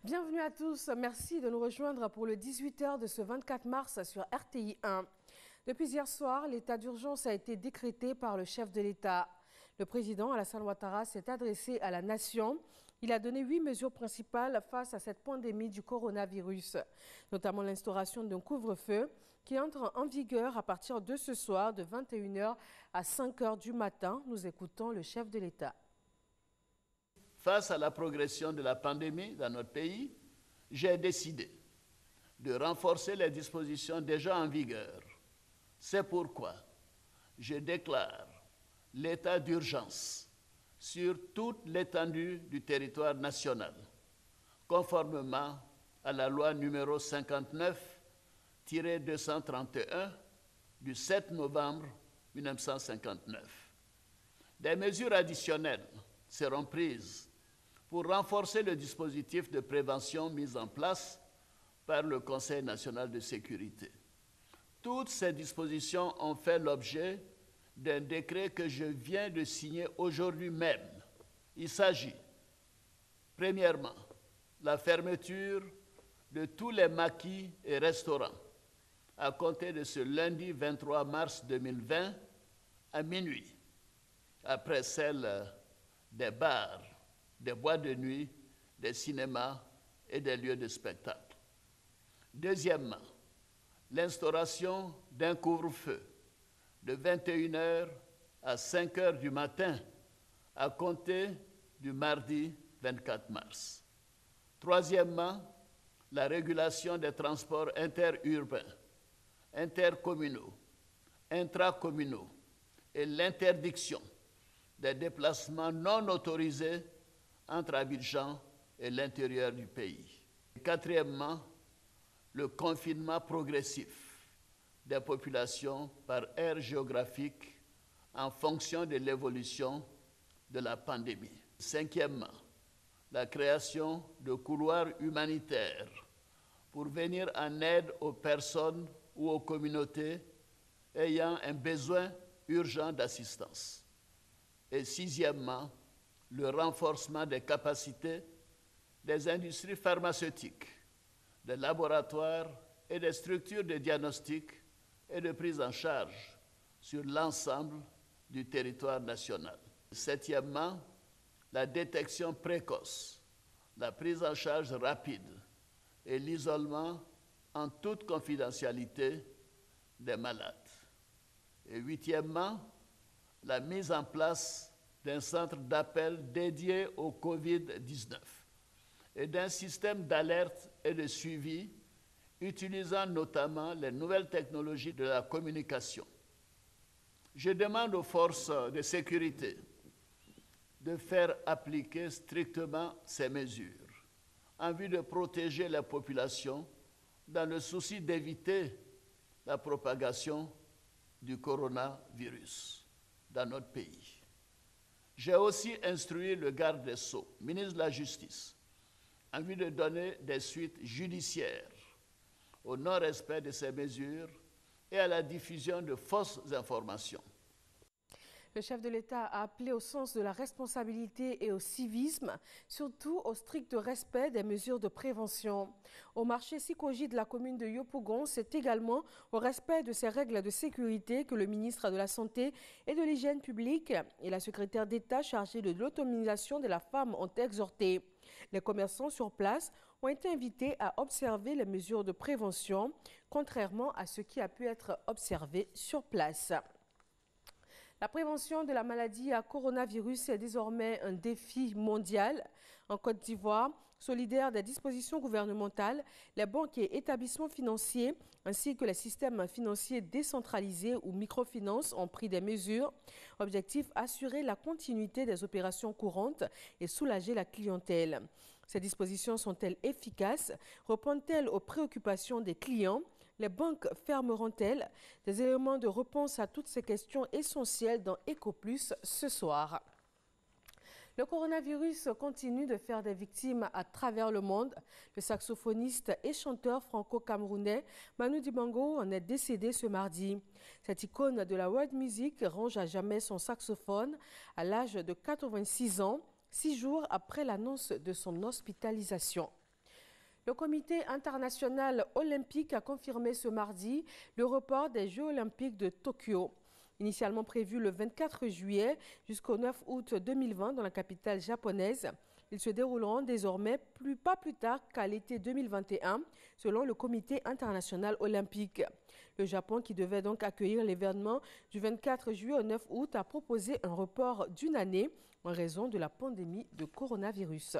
Bienvenue à tous, merci de nous rejoindre pour le 18h de ce 24 mars sur RTI 1. Depuis hier soir, l'état d'urgence a été décrété par le chef de l'État. Le président Alassane Ouattara s'est adressé à la nation. Il a donné 8 mesures principales face à cette pandémie du coronavirus, notamment l'instauration d'un couvre-feu qui entre en vigueur à partir de ce soir de 21h à 5h du matin. Nous écoutons le chef de l'État. Face à la progression de la pandémie dans notre pays, j'ai décidé de renforcer les dispositions déjà en vigueur. C'est pourquoi je déclare l'état d'urgence sur toute l'étendue du territoire national, conformément à la loi numéro 59-231 du 7 novembre 1959. Des mesures additionnelles seront prises pour renforcer le dispositif de prévention mis en place par le Conseil national de sécurité. Toutes ces dispositions ont fait l'objet d'un décret que je viens de signer aujourd'hui même. Il s'agit, premièrement, la fermeture de tous les maquis et restaurants à compter de ce lundi 23 mars 2020 à minuit, après celle des bars, des boîtes de nuit, des cinémas et des lieux de spectacle. Deuxièmement, l'instauration d'un couvre-feu de 21h à 5h du matin à compter du mardi 24 mars. Troisièmement, la régulation des transports interurbains, intercommunaux, intracommunaux et l'interdiction des déplacements non autorisés entre Abidjan et l'intérieur du pays. Et quatrièmement, le confinement progressif des populations par aire géographique en fonction de l'évolution de la pandémie. Cinquièmement, la création de couloirs humanitaires pour venir en aide aux personnes ou aux communautés ayant un besoin urgent d'assistance. Et sixièmement, le renforcement des capacités des industries pharmaceutiques, des laboratoires et des structures de diagnostic et de prise en charge sur l'ensemble du territoire national. Septièmement, la détection précoce, la prise en charge rapide et l'isolement en toute confidentialité des malades. Et huitièmement, la mise en place d'un centre d'appel dédié au Covid-19 et d'un système d'alerte et de suivi utilisant notamment les nouvelles technologies de la communication. Je demande aux forces de sécurité de faire appliquer strictement ces mesures en vue de protéger la population dans le souci d'éviter la propagation du coronavirus dans notre pays. J'ai aussi instruit le garde des Sceaux, ministre de la Justice, en vue de donner des suites judiciaires au non-respect de ces mesures et à la diffusion de fausses informations. Le chef de l'État a appelé au sens de la responsabilité et au civisme, surtout au strict respect des mesures de prévention. Au marché Sikoji de la commune de Yopougon, c'est également au respect de ces règles de sécurité que le ministre de la Santé et de l'Hygiène publique et la secrétaire d'État chargée de l'autonomisation de la femme ont exhorté. Les commerçants sur place ont été invités à observer les mesures de prévention, contrairement à ce qui a pu être observé sur place. La prévention de la maladie à coronavirus est désormais un défi mondial. En Côte d'Ivoire, solidaires des dispositions gouvernementales, les banques et établissements financiers ainsi que les systèmes financiers décentralisés ou microfinances ont pris des mesures. Objectif, assurer la continuité des opérations courantes et soulager la clientèle. Ces dispositions sont-elles efficaces? Répondent-elles aux préoccupations des clients? Les banques fermeront-elles? Des éléments de réponse à toutes ces questions essentielles dans EcoPlus ce soir. Le coronavirus continue de faire des victimes à travers le monde. Le saxophoniste et chanteur franco-camerounais Manu Dibango en est décédé ce mardi. Cette icône de la world music range à jamais son saxophone à l'âge de 86 ans, 6 jours après l'annonce de son hospitalisation. Le comité international olympique a confirmé ce mardi le report des Jeux olympiques de Tokyo. Initialement prévu le 24 juillet jusqu'au 9 août 2020 dans la capitale japonaise, ils se dérouleront désormais pas plus tard qu'à l'été 2021, selon le comité international olympique. Le Japon, qui devait donc accueillir l'événement du 24 juillet au 9 août, a proposé un report d'une année en raison de la pandémie de coronavirus.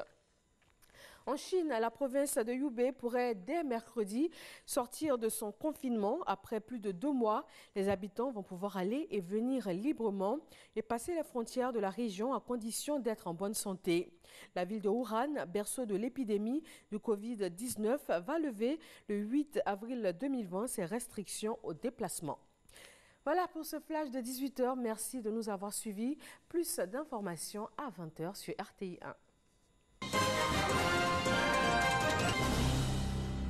En Chine, la province de Hubei pourrait dès mercredi sortir de son confinement. Après plus de 2 mois, les habitants vont pouvoir aller et venir librement et passer les frontières de la région à condition d'être en bonne santé. La ville de Wuhan, berceau de l'épidémie du Covid-19, va lever le 8 avril 2020 ses restrictions au déplacement. Voilà pour ce flash de 18h. Merci de nous avoir suivis. Plus d'informations à 20h sur RTI 1.